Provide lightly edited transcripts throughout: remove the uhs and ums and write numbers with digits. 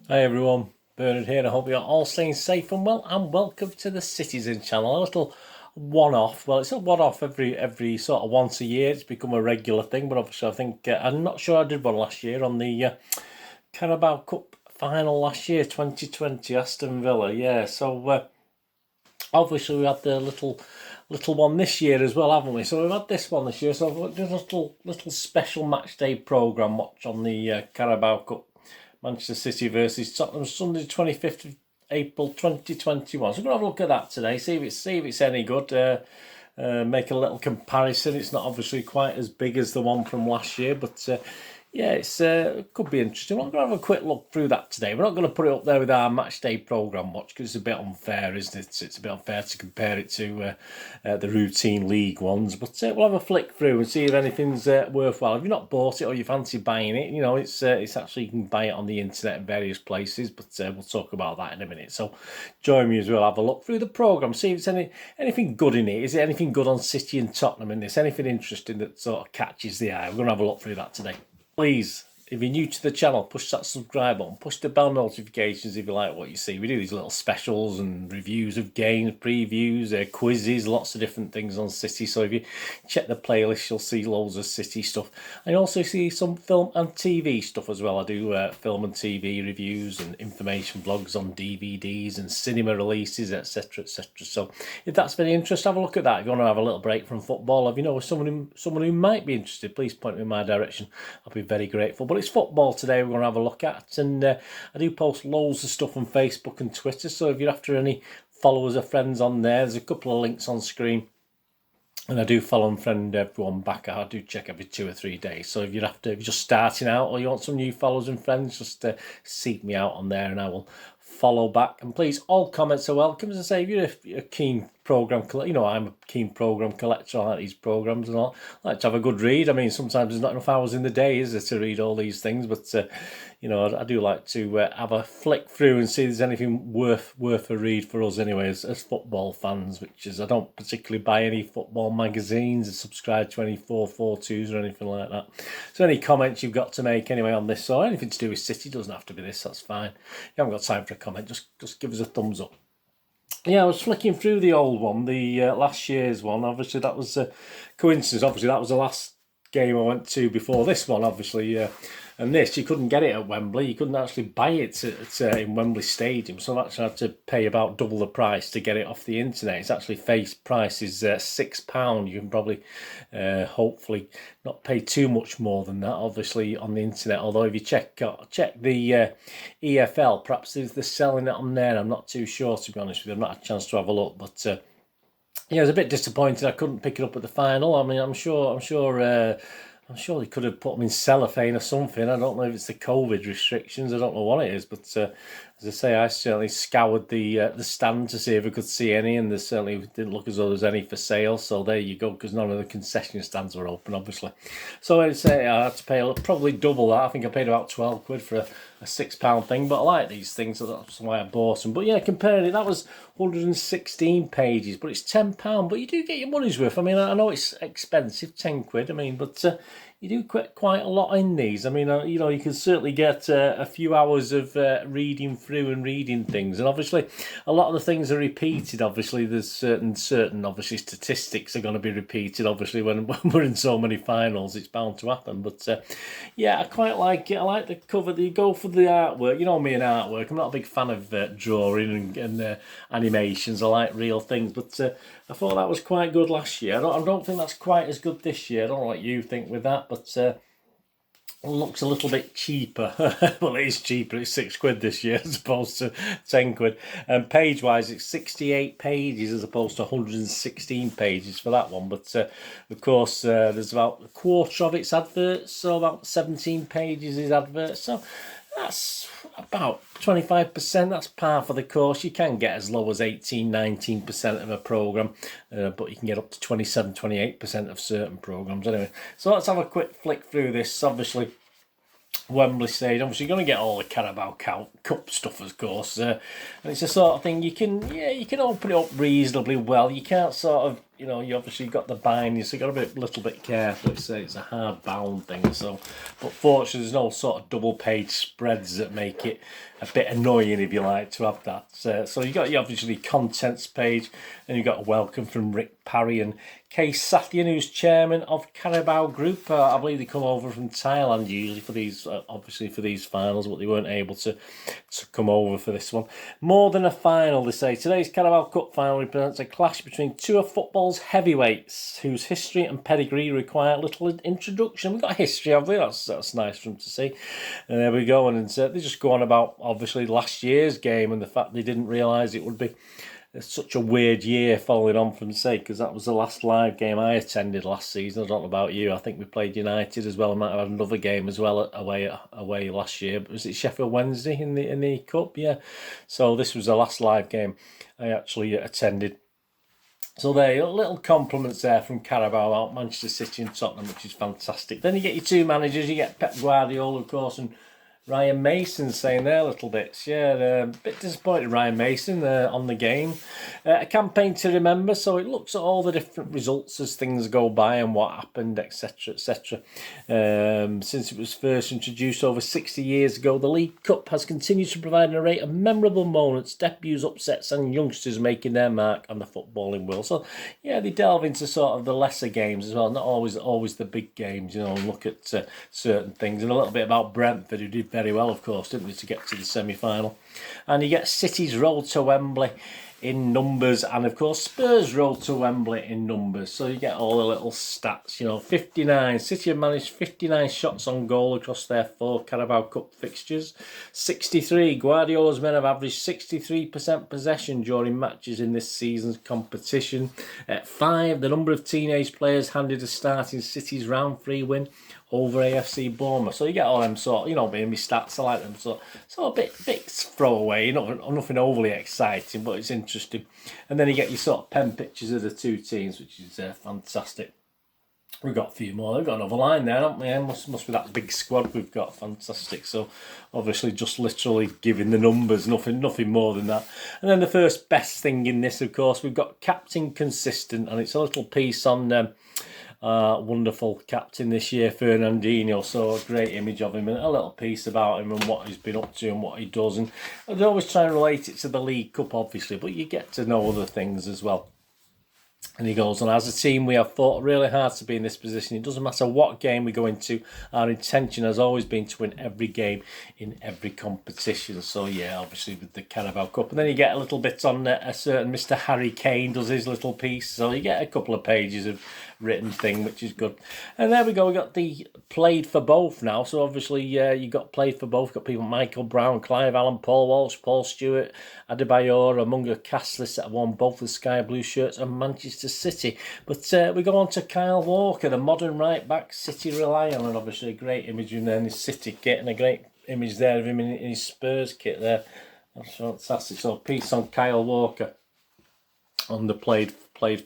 Hi everyone, Bernard here, and I hope you're all staying safe and well, and welcome to the Citizen channel. A little one-off, well, it's a one-off every sort of once a year. It's become a regular thing, but obviously I think, I'm not sure I did one last year on the Carabao Cup final last year, 2020, Aston Villa, yeah. So obviously we had the little one this year as well, haven't we? So we've had this one this year, so I've got a little special match day programme watch on the Carabao Cup. Manchester City versus Tottenham, Sunday 25th of April 2021. So we're going to have a look at that today, see if it's any good. Make a little comparison. It's not obviously quite as big as the one from last year, but yeah, it could be interesting. We're going to have a quick look through that today. We're not going to put it up there with our match day programme watch because it's a bit unfair, isn't it? It's a bit unfair to compare it to the routine league ones. But we'll have a flick through and see if anything's worthwhile. If you've not bought it or you fancy buying it, you know, it's actually, you can buy it on the internet in various places. But we'll talk about that in a minute. So join me as well. Have a look through the programme, see if there's anything good in it. Is there anything good on City and Tottenham in this? Anything interesting that sort of catches the eye? We're going to have a look through that today. Please, if you're new to the channel, push that subscribe button, push the bell notifications if you like what you see. We do these little specials and reviews of games, previews, quizzes, lots of different things on City. So if you check the playlist, you'll see loads of City stuff. I also see some film and TV stuff as well. I do film and TV reviews and information blogs on DVDs and cinema releases, etc, etc. So if that's of any interest, have a look at that. If you want to have a little break from football, if you know someone who might be interested, please point them in my direction. I'll be very grateful. But it's football today we're going to have a look at, and I do post loads of stuff on Facebook and Twitter, so if you're after any followers or friends on there's a couple of links on screen, and I do follow and friend everyone back. I do check every 2 or 3 days, so if you're just starting out or you want some new followers and friends, just seek me out on there and I will follow back. And please, all comments are welcome. As I say, if you're a keen programme collector, you know I'm a keen programme collector. I like these programmes and all. I like to have a good read. I mean, sometimes there's not enough hours in the day, is there, to read all these things, but you know, I do like to have a flick through and see if there's anything worth a read for us anyway, as football fans, which is, I don't particularly buy any football magazines or subscribe to any 442s or anything like that. So any comments you've got to make anyway on this, or anything to do with City, doesn't have to be this, that's fine. If you haven't got time for a comment, just give us a thumbs up. Yeah, I was flicking through the old one, the last year's one. Obviously, that was a coincidence. Obviously, that was the last game I went to before this one, obviously. And this, you couldn't get it at Wembley. You couldn't actually buy it in Wembley Stadium. So I actually had to pay about double the price to get it off the internet. It's actually face price is £6. You can probably, hopefully, not pay too much more than that, obviously, on the internet. Although if you check the EFL, perhaps they're selling it on there. I'm not too sure, to be honest with you. I've not had a chance to have a look, but yeah, I was a bit disappointed I couldn't pick it up at the final. I mean, I'm sure they could have put them in cellophane or something. I don't know if it's the COVID restrictions. I don't know what it is, but as I say, I certainly scoured the stand to see if I could see any, and there certainly didn't look as though there was any for sale. So there you go, because none of the concession stands were open, obviously. So I'd say I had to pay probably double that. I think I paid about £12 for a £6 thing, but I like these things, so that's why I bought them. But yeah, comparing it, that was 116 pages, but it's £10. But you do get your money's worth. I mean, I know it's expensive, £10. I mean, but you do quite a lot in these. I mean, you know, you can certainly get a few hours of reading through and reading things, and obviously a lot of the things are repeated. Obviously, there's certain obviously statistics are going to be repeated. Obviously, when we're in so many finals, it's bound to happen. But yeah, I quite like it. I like the cover. You go for the artwork. You know me and artwork. I'm not a big fan of drawing and animations. I like real things, but I thought that was quite good last year. I don't think that's quite as good this year. I don't know what you think with that, but looks a little bit cheaper. Well, it is cheaper. It's £6 this year as opposed to £10. And page-wise, it's 68 pages as opposed to 116 pages for that one. But of course, there's about a quarter of its adverts, so about 17 pages is adverts. So that's about 25%. That's par for the course. You can get as low as 18-19% of a programme, but you can get up to 27-28% of certain programmes anyway. So let's have a quick flick through this. Obviously, Wembley Stadium. Obviously, you're going to get all the Carabao Cup stuff, of course, and it's the sort of thing you can open it up reasonably well. You can't sort of you know, you obviously got the binding, so you got to be a little bit careful. It's a hard bound thing, so. But fortunately, there's no sort of double page spreads that make it a bit annoying, if you like, to have that. So you got your obviously contents page, and you got a welcome from Rick Parry and Kay Sathian, who's chairman of Carabao Group. I believe they come over from Thailand usually for these, obviously for these finals, but they weren't able to come over for this one. More than a final, they say. Today's Carabao Cup final represents a clash between two of football's heavyweights, whose history and pedigree require little introduction. We've got a history, have we? That's nice for them to see. And there we go. And they just go on about, obviously, last year's game and the fact they didn't realise it would be such a weird year following on from say, because that was the last live game I attended last season. I don't know about you. I think we played United as well. I might have had another game as well away last year. But was it Sheffield Wednesday in the cup? Yeah. So this was the last live game I actually attended. So there, little compliments there from Carabao out Manchester City and Tottenham, which is fantastic. Then you get your two managers. You get Pep Guardiola, of course, and Ryan Mason saying their little bits. Yeah, a bit disappointed Ryan Mason on the game. A campaign to remember, so it looks at all the different results as things go by and what happened, etc, etc. Since it was first introduced over 60 years ago, the League Cup has continued to provide an array of memorable moments, debuts, upsets and youngsters making their mark on the footballing world. So, yeah, they delve into sort of the lesser games as well, not always the big games, you know, and look at certain things. And a little bit about Brentford, who did very well, of course, didn't we, to get to the semi-final. And you get City's road to Wembley in numbers, and of course Spurs road to Wembley in numbers. So you get all the little stats, you know. 59, City have managed 59 shots on goal across their 4 Carabao Cup fixtures. 63, Guardiola's men have averaged 63% possession during matches in this season's competition. At 5, the number of teenage players handed a start in City's round 3 win over AFC Bournemouth. So you get all them sort, you know, being my stats, I like them. So a bit throwaway, nothing overly exciting, but it's interesting. And then you get your sort of pen pictures of the two teams, which is fantastic. We've got a few more. We've got another line there, haven't we? Must be that big squad we've got. Fantastic. So obviously just literally giving the numbers, nothing more than that. And then the first best thing in this, of course, we've got Captain Consistent, and it's a little piece on wonderful captain this year, Fernandinho. So a great image of him and a little piece about him and what he's been up to and what he does. And they always try and relate it to the League Cup, obviously, but you get to know other things as well. And he goes on, as a team, we have fought really hard to be in this position. It doesn't matter what game we go into. Our intention has always been to win every game in every competition. So, yeah, obviously with the Carabao Cup. And then you get a little bit on a certain Mr. Harry Kane does his little piece. So you get a couple of pages of written thing, which is good. And there we go. We got the played for both now. So obviously, you got played for both. Got people Michael Brown, Clive Allen, Paul Walsh, Paul Stewart, Adebayor, among the cast lists that have worn both the sky blue shirts and Manchester City. But we go on to Kyle Walker, the modern right back City rely on, and obviously a great image in there in his City kit and a great image there of him in his Spurs kit there. That's fantastic. So a piece on Kyle Walker on the played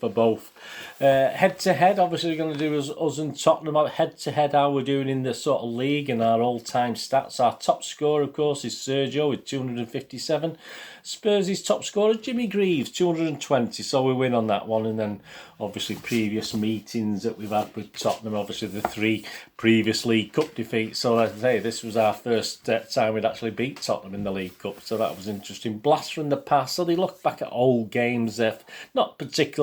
for both. Head to head, obviously we're going to do us and Tottenham head to head, how we're doing in the sort of league and our all-time stats. Our top scorer, of course, is Sergio with 257. Spurs' top scorer, Jimmy Greaves, 220. So we win on that one. And then obviously previous meetings that we've had with Tottenham, obviously the 3 previous League Cup defeats. So as I say, this was our first time we'd actually beat Tottenham in the League Cup. So that was interesting. Blast from the past. So they look back at old games, not particularly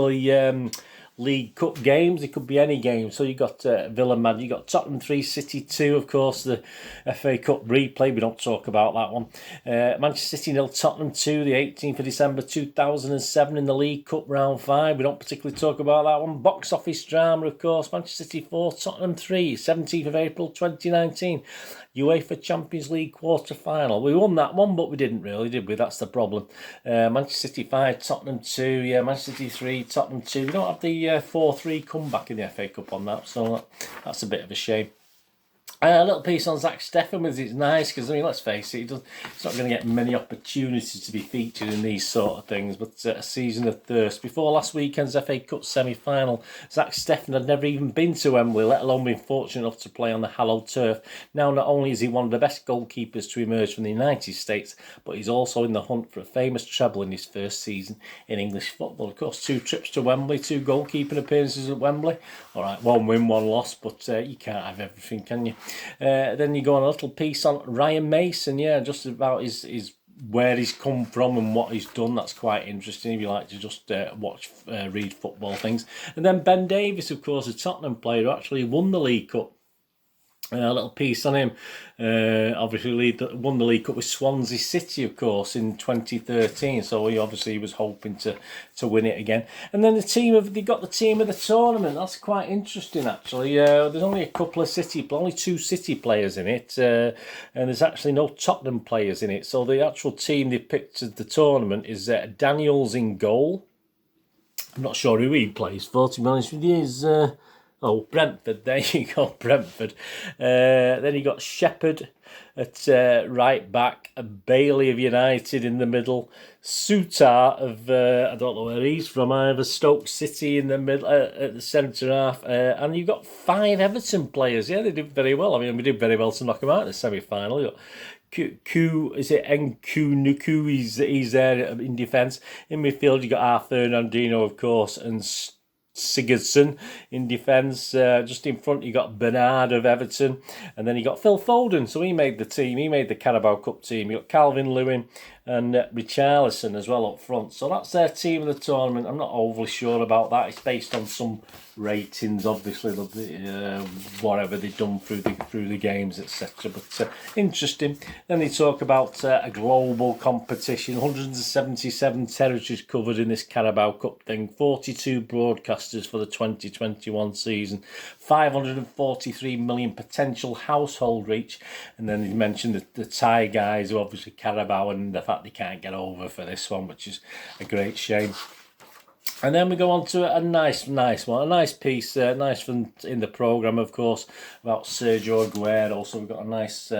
League Cup games. It could be any game. So you got Villa Man, you got Tottenham 3, City 2, of course, the FA Cup replay. We don't talk about that one. Manchester City 0, Tottenham 2, the 18th of December 2007 in the League Cup round 5. We don't particularly talk about that one. Box office drama, of course. Manchester City 4, Tottenham 3, 17th of April 2019. UEFA Champions League quarter-final. We won that one, but we didn't really, did we? That's the problem. Manchester City 5, Tottenham 2. Yeah, Manchester City 3, Tottenham 2. We don't have the 4-3 comeback in the FA Cup on that, so that's a bit of a shame. A little piece on Zach Steffen was it's nice because I mean let's face it, he's not going to get many opportunities to be featured in these sort of things. But a season of thirst before last weekend's FA Cup semi-final, Zach Steffen had never even been to Wembley, let alone been fortunate enough to play on the hallowed turf. Now not only is he one of the best goalkeepers to emerge from the United States, but he's also in the hunt for a famous treble in his first season in English football. Of course, 2 trips to Wembley, 2 goalkeeping appearances at Wembley. All right, 1 win, 1 loss, but you can't have everything, can you? Then you go on a little piece on Ryan Mason, just about his where he's come from and what he's done. That's quite interesting if you like to just read football things. And then Ben Davies, of course, a Tottenham player who actually won the League Cup. A little piece on him. Obviously, won the League Cup with Swansea City, of course, in 2013. So he obviously was hoping to win it again. And then they got the team of the tournament. That's quite interesting, actually. There's only only 2 City players in it, and there's actually no Tottenham players in it. So the actual team they picked at the tournament is Daniels in goal. I'm not sure who he plays for, to be honest with you. Brentford, there you go, Brentford. Then you got Shepherd at right back, Bailey of United in the middle, Sutar of, I don't know where he's from either, Stoke City in the middle, at the centre half, and you've got 5 Everton players. Yeah, they did very well. I mean, we did very well to knock them out in the semi-final. You got Nuku, he's there in defence. In midfield, you got R. Fernandinho, of course, and Sigurdsson in defence. Just in front, you got Bernard of Everton, and then you got Phil Foden. So he made the team. He made the Carabao Cup team. You got Calvin Lewin and Richarlison as well up front. So that's their team of the tournament. I'm not overly sure about that. It's based on some ratings, obviously, whatever they've done through the games, etc. But interesting. Then they talk about a global competition, 177 territories covered in this Carabao Cup thing, 42 broadcasters for the 2021 season, 543 million potential household reach, and then they mentioned the Thai guys who obviously Carabao and the fact they can't get over for this one, which is a great shame. And then we go on to a nice one, a nice piece, nice from in the programme, of course, about Sergio Aguero. So we've got a nice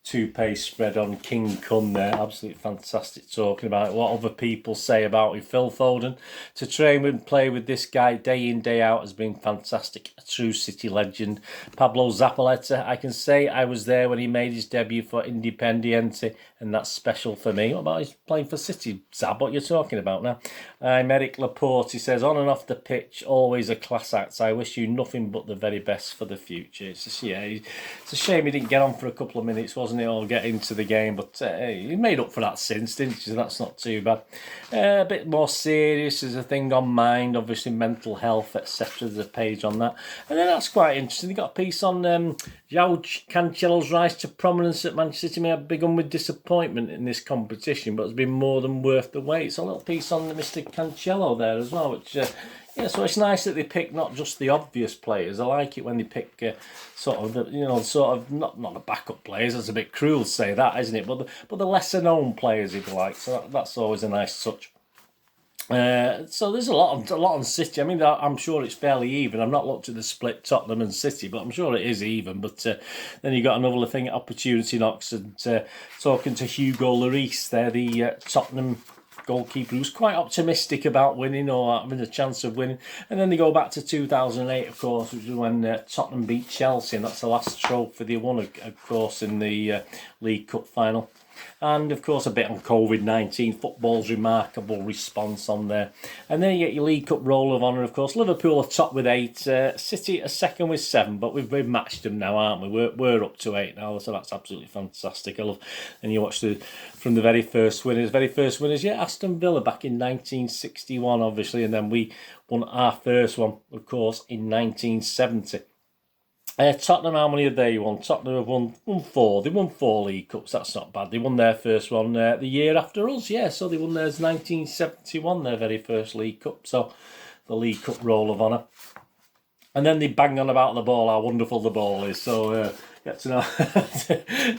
2-page spread on King Kun there. Absolutely fantastic, talking about what other people say about him. Phil Foden, to train and play with this guy day in, day out has been fantastic. A true City legend. Pablo Zabaleta, I can say I was there when he made his debut for Independiente, and that's special for me. What about his playing for City? Zab, what you're talking about now? I'm Eric Laporte. He says, on and off the pitch, always a class act. I wish you nothing but the very best for the future. It's a shame he didn't get on for a couple of minutes, wasn't it, or get into the game, but he made up for that since, didn't he? So that's not too bad. A bit more serious, there's a thing on mind, obviously mental health, etc. There's a page on that. And then that's quite interesting. They got a piece on João Cancelo's rise to prominence at Manchester City may have begun with disappointment in this competition, but has been more than worth the wait. So a little piece on Mr. Cancelo there as well, which so it's nice that they pick not just the obvious players. I like it when they pick not the backup players. That's a bit cruel to say that, isn't it? But the lesser known players, if you like. So that's always a nice touch. So there's a lot on City. I mean, I'm sure it's fairly even. I've not looked at the split Tottenham and City, but I'm sure it is even. But then you got another thing at Opportunity Knocks and talking to Hugo Lloris there, the Tottenham goalkeeper, who's quite optimistic about winning or having a chance of winning. And then they go back to 2008, of course, which is when Tottenham beat Chelsea, and that's the last trophy they won, of course, in the League Cup final. And of course a bit on COVID-19, football's remarkable response on there. And then you get your League Cup roll of honour, of course. Liverpool are top with 8, City are second with 7, but we've matched them now, aren't we? We're up to 8 now, so that's absolutely fantastic. I love. And you watch from the very first winners, Aston Villa back in 1961, obviously, and then we won our first one, of course, in 1970. Tottenham, how many have they won? Tottenham have won 4. They won 4 League Cups. That's not bad. They won their first one the year after us. Yeah, so they won theirs 1971, their very first League Cup. So the League Cup roll of honour. And then they bang on about the ball, how wonderful the ball is. So get to know.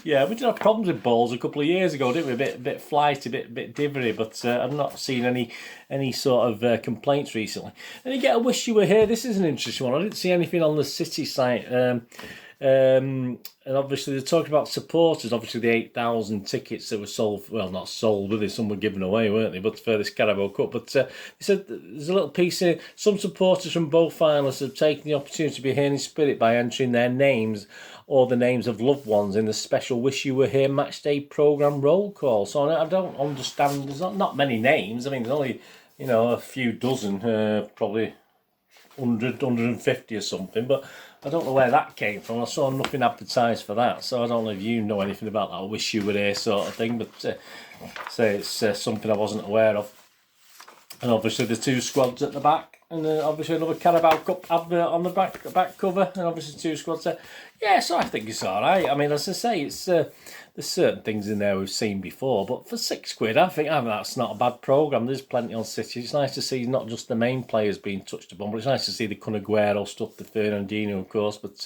Yeah, we did have problems with balls a couple of years ago, didn't we? A bit flighty, a bit differy, but I've not seen any sort of complaints recently. And you get a wish you were here. This is an interesting one. I didn't see anything on the City site. And obviously they're talking about supporters. Obviously the 8,000 tickets that were sold, well, not sold, were they? Some were given away, weren't they? But for this Carabao Cup. But they said there's a little piece here. Some supporters from both finalists have taken the opportunity to be here in spirit by entering their names or the names of loved ones in the special Wish You Were Here matchday programme roll call. So I don't understand. There's not many names. I mean, there's only, a few dozen, probably 100, 150 or something. But I don't know where that came from. I saw nothing advertised for that. So I don't know if you know anything about that Wish You Were Here sort of thing. But say it's something I wasn't aware of. And obviously the two squads at the back. And obviously another Carabao Cup advert on the back cover. And obviously two squads there. Yeah, so I think it's all right. I mean, as I say, it's there's certain things in there we've seen before. But for £6, I think that's not a bad programme. There's plenty on City. It's nice to see not just the main players being touched upon, but it's nice to see the Kun Aguero stuff, the Fernandinho, of course. But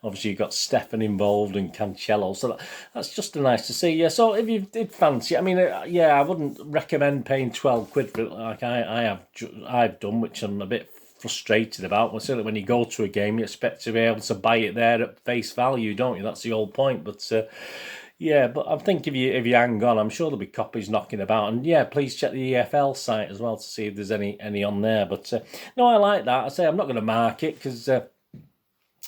obviously you've got Stefan involved and Cancelo. So that's just nice to see. Yeah, so if you did fancy, I mean, I wouldn't recommend paying £12 for it like I've done, which I'm a bit frustrated about. Well, certainly when you go to a game, you expect to be able to buy it there at face value, don't you? That's the whole point. But yeah, but I think if you hang on, I'm sure there'll be copies knocking about. And yeah, please check the EFL site as well to see if there's any on there. But no, I like that. I say I'm not going to mark it because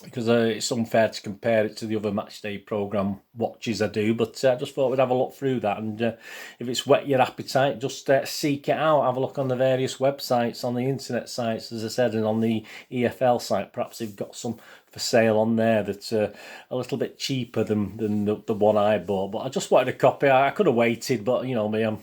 it's unfair to compare it to the other matchday programme watches I do. But I just thought we'd have a look through that. And if it's whet your appetite, just seek it out. Have a look on the various websites, on the internet sites, as I said, and on the EFL site. Perhaps they've got some for sale on there that's a little bit cheaper than the one I bought. But I just wanted a copy. I could have waited, but you know me, I'm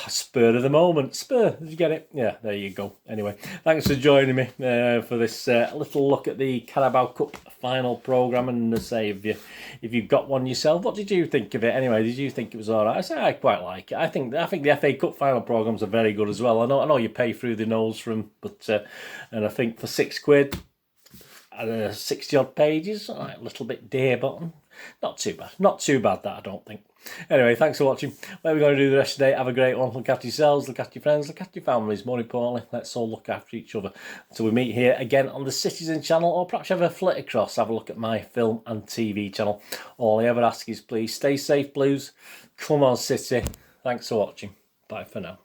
spur of the moment. Spur, did you get it? Yeah, there you go. Anyway, thanks for joining me for this little look at the Carabao Cup final programme. And say, if you've got one yourself, what did you think of it? Anyway, did you think it was all right? I say I quite like it. I think the FA Cup final programmes are very good as well. I know you pay through the nose for them, but and I think for £6. 60 odd pages, a little bit dear, but not too bad that I don't think. Anyway, thanks for watching. What we're going to do the rest of the day, have a great one. Look after yourselves, look after your friends, look after your families. More importantly, let's all look after each other until we meet here again on the Citizen channel, or perhaps have a flit across, have a look at my film and TV channel. All I ever ask is please stay safe, Blues. Come on, City. Thanks for watching. Bye for now.